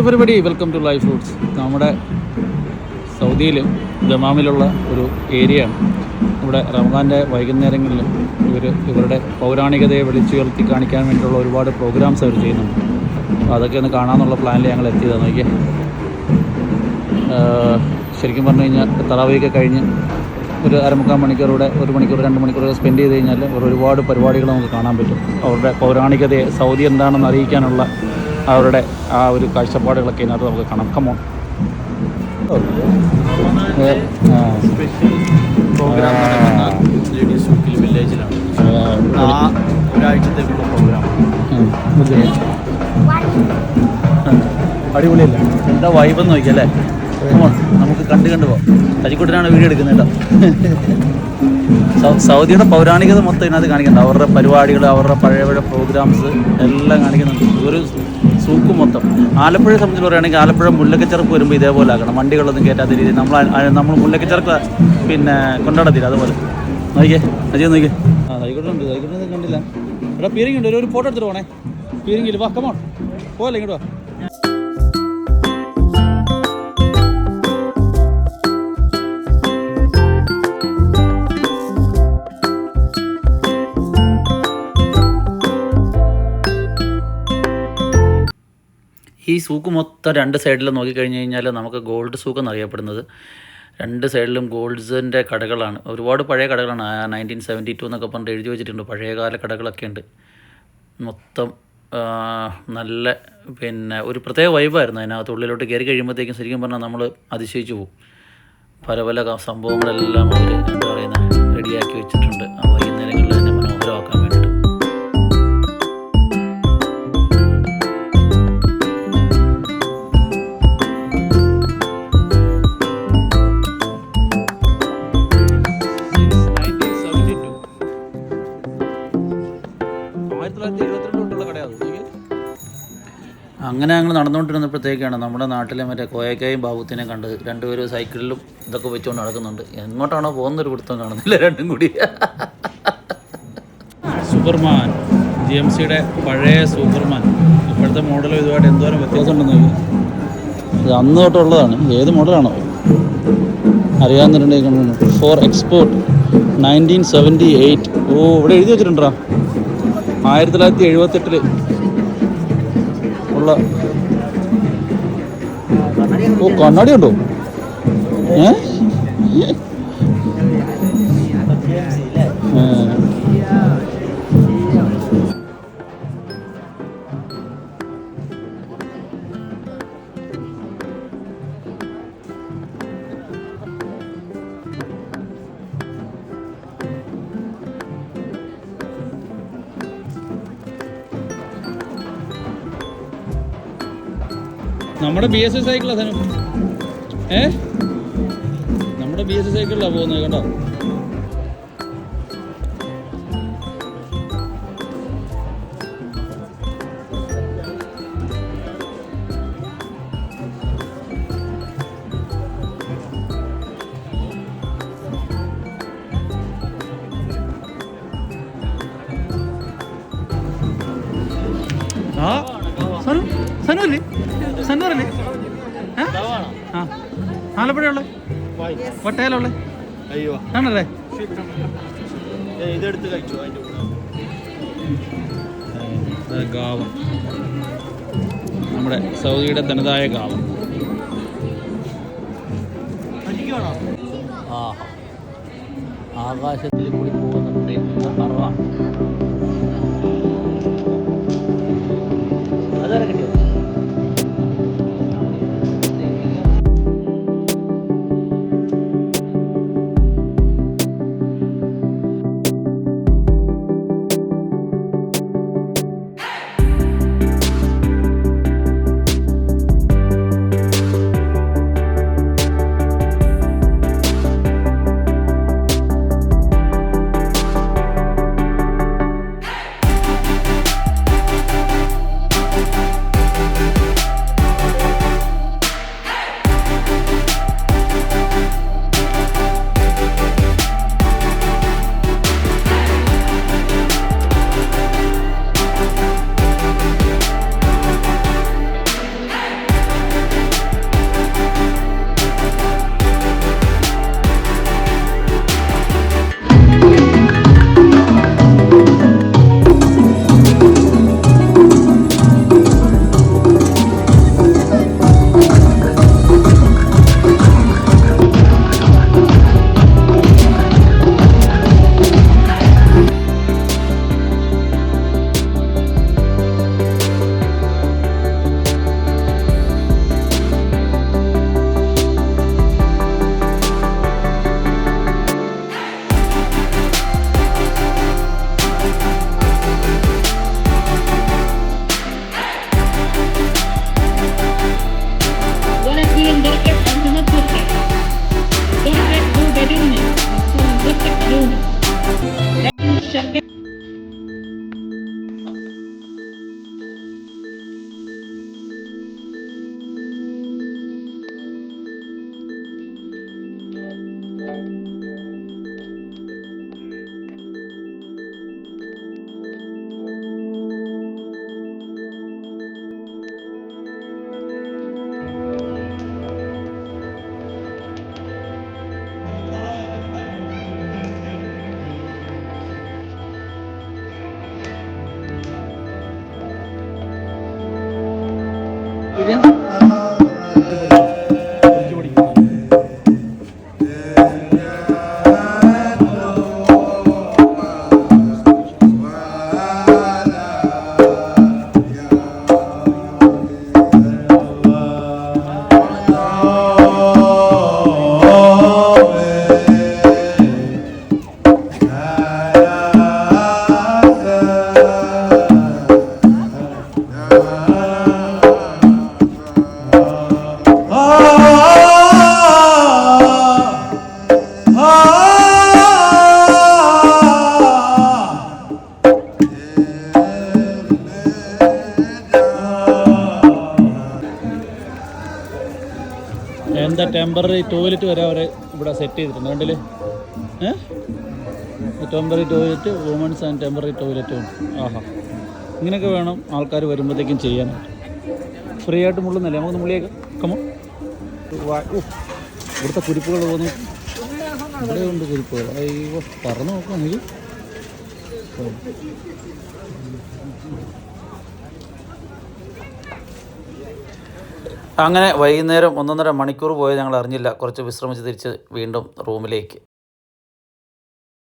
Everybody, welcome to life roots. നമ്മുടെ സൗദിയിൽ ദമാമിലുള്ള ഒരു ഏരിയയാണ്. ഇവിടെ റമദാൻ്റെ വൈകുന്നേരങ്ങളിൽ ഇവരുടെ പൗരാണികതയെ വിളിച്ചുയർത്തി കാണിക്കാൻ വേണ്ടിയിട്ടുള്ള ഒരുപാട് പ്രോഗ്രാംസ് അവർ ചെയ്യുന്നുണ്ട്. അപ്പോൾ അതൊക്കെ ഒന്ന് കാണാമെന്നുള്ള പ്ലാനിൽ ഞങ്ങൾ എത്തിയതാണ്. നോക്കിയേ, ശരിക്കും പറഞ്ഞു കഴിഞ്ഞാൽ തറാവീഹൊക്കെ കഴിഞ്ഞ് ഒരു അരമുക്കാൽ മണിക്കൂറൂടെ, 1 മണിക്കൂർ 2 മണിക്കൂർ സ്പെൻഡ് ചെയ്ത് കഴിഞ്ഞാൽ ഒരുപാട് പരിപാടികൾ നമുക്ക് കാണാൻ പറ്റും. അവരുടെ പൗരാണികതയെ, സൗദി എന്താണെന്ന് അറിയിക്കാനുള്ള അവരുടെ ആ ഒരു കാഴ്ചപ്പാടുകളൊക്കെ ഇതിനകത്ത് നമുക്ക് കാണാം. കമോൺ. വില്ലേജിലാണ് ഒരാഴ്ചത്തേക്കുള്ള പ്രോഗ്രാം. അടിപൊളിയല്ല? എന്താ വൈബെന്ന് നോക്കിയല്ലേ? നമുക്ക് കണ്ടു പോകാം. അരിക്കുട്ടനാണ് വീഡിയോ എടുക്കുന്നത് കേട്ടോ. സൗദിയുടെ പൗരാണികത മൊത്തം ഇതിനകത്ത് കാണിക്കുന്നുണ്ട്. അവരുടെ പരിപാടികൾ, അവരുടെ പഴയ പ്രോഗ്രാംസ് എല്ലാം കാണിക്കുന്നുണ്ട്. ഒരു സൂക്ക് മൊത്തം. ആലപ്പുഴയെ സംബന്ധിച്ച് പറയുകയാണെങ്കിൽ ആലപ്പുഴ മുല്ലക്കച്ചെറുപ്പ് വരുമ്പോൾ ഇതേപോലെ ആക്കണം. വണ്ടികളൊന്നും കയറ്റാത്ത രീതിയിൽ നമ്മൾ മുല്ലക്കച്ചെറുക്ക് പിന്നെ കൊണ്ടാടത്തില്ല. അതുപോലെ നോക്കിയേ, അജയ് നോക്കിയേ. ആയിക്കോട്ടുണ്ട്, ആയിക്കോട്ടെ. കണ്ടില്ല ഇവിടെ പീരിങ് ഉണ്ട്. ഒരു ഫോട്ടോ എടുത്തിട്ട് പോണേ. പീരിങ്ങിൽ വാ, കമോൺ. പോകല്ലേ ഇങ്ങോട്ട് വാ. ഈ സൂക്ക് മൊത്തം 2 സൈഡിലും നോക്കിക്കഴിഞ്ഞ് കഴിഞ്ഞാൽ നമുക്ക് ഗോൾഡ് സൂക്ക് എന്നറിയപ്പെടുന്നത്. 2 സൈഡിലും ഗോൾഡ്സിൻ്റെ കടകളാണ്. ഒരുപാട് പഴയ കടകളാണ്. 1972 എന്നൊക്കെ പറഞ്ഞിട്ട് എഴുതി വെച്ചിട്ടുണ്ട്. പഴയകാല കടകളൊക്കെ ഉണ്ട്. മൊത്തം നല്ല പിന്നെ ഒരു പ്രത്യേക വൈബായിരുന്നു അതിനകത്ത്. ഉള്ളിലോട്ട് കയറി കഴിയുമ്പോഴത്തേക്കും ശരിക്കും പറഞ്ഞാൽ നമ്മൾ അതിശയിച്ചു പോകും. പല പല സംഭവങ്ങളെല്ലാം അവർ എന്താ പറയുന്നത് റെഡിയാക്കി വെച്ചിട്ടുണ്ട്. ആ വൈകുന്നേരങ്ങളിൽ തന്നെ മനോഹരമാക്കാൻ വേണ്ടിയിട്ട്. അങ്ങനെ ഞങ്ങൾ നടന്നുകൊണ്ടിരുന്നപ്പോഴത്തേക്കാണ് നമ്മുടെ നാട്ടിലെ മറ്റേ കോയക്കായും ബാബുത്തിനെ കണ്ടത്. 2 പേരും സൈക്കിളിലും ഇതൊക്കെ വെച്ചുകൊണ്ട് നടക്കുന്നുണ്ട്. എങ്ങോട്ടാണോ പോകുന്നൊരു പിടുത്തം കാണുന്നില്ല. 2 കൂടി. സൂപ്പർമാൻ, GMCയുടെ പഴയ സൂപ്പർമാൻ. ഇപ്പോഴത്തെ മോഡലും ഇതുമായിട്ട് എന്തോരം വ്യത്യാസമുണ്ടെന്ന് നോക്കി. ഇത് അന്ന് തൊട്ടുള്ളതാണ്. ഏത് മോഡലാണോ അറിയാവുന്നിട്ടുണ്ടെങ്കിൽ ഫോർ എക്സ്പോർട്ട് 1978. ഓ, ഇവിടെ എഴുതി വെച്ചിട്ടുണ്ടാ 1978 ഉള്ള. ഓ, കണ്ണാടി ഉണ്ടോ? നമ്മുടെ BS സൈക്കിളാ സാധനം. നമ്മുടെ BS സൈക്കിളിലാണ് പോകുന്നത് കേട്ടോ. സനുവല്ലേ? സന്നൂറല്ലേ? ആലപ്പുഴയുള്ള വട്ടയിലുള്ള ആണല്ലേ? ഇതെടുത്ത് കഴിച്ചു. ഗാവം, നമ്മുടെ സൗദിയുടെ തനതായ ഗാവം. ആകാശത്തിൽ കൂടി പോകുന്ന പറവ. അതാരെ കിട്ടിയോ? പഠിക്കാം. എന്താ ടെമ്പററി ടോയ്ലറ്റ് വരെ അവർ ഇവിടെ സെറ്റ് ചെയ്തിട്ടുണ്ട് കണ്ടില്ലേ. Temporary toilet, women's and temporary ടോയ്ലറ്റും. ആഹാ, ഇങ്ങനെയൊക്കെ വേണം ആൾക്കാർ വരുമ്പോഴത്തേക്കും ചെയ്യാനായിട്ട്. ഫ്രീ ആയിട്ട് മുള്ളുന്നല്ലേ, നമുക്ക് മുള്ളിയേക്കാം. കമോ, ഇവിടുത്തെ കുരിപ്പുകൾ പോകുന്നു. ഇവിടെ ഉണ്ട് കുരിപ്പുകൾ. അയ്യോ, പറഞ്ഞു നോക്കാം നീ. അങ്ങനെ വൈകുന്നേരം 1.5 മണിക്കൂർ പോയത് ഞങ്ങൾ അറിഞ്ഞില്ല. കുറച്ച് വിശ്രമിച്ച് തിരിച്ച് വീണ്ടും റൂമിലേക്ക്.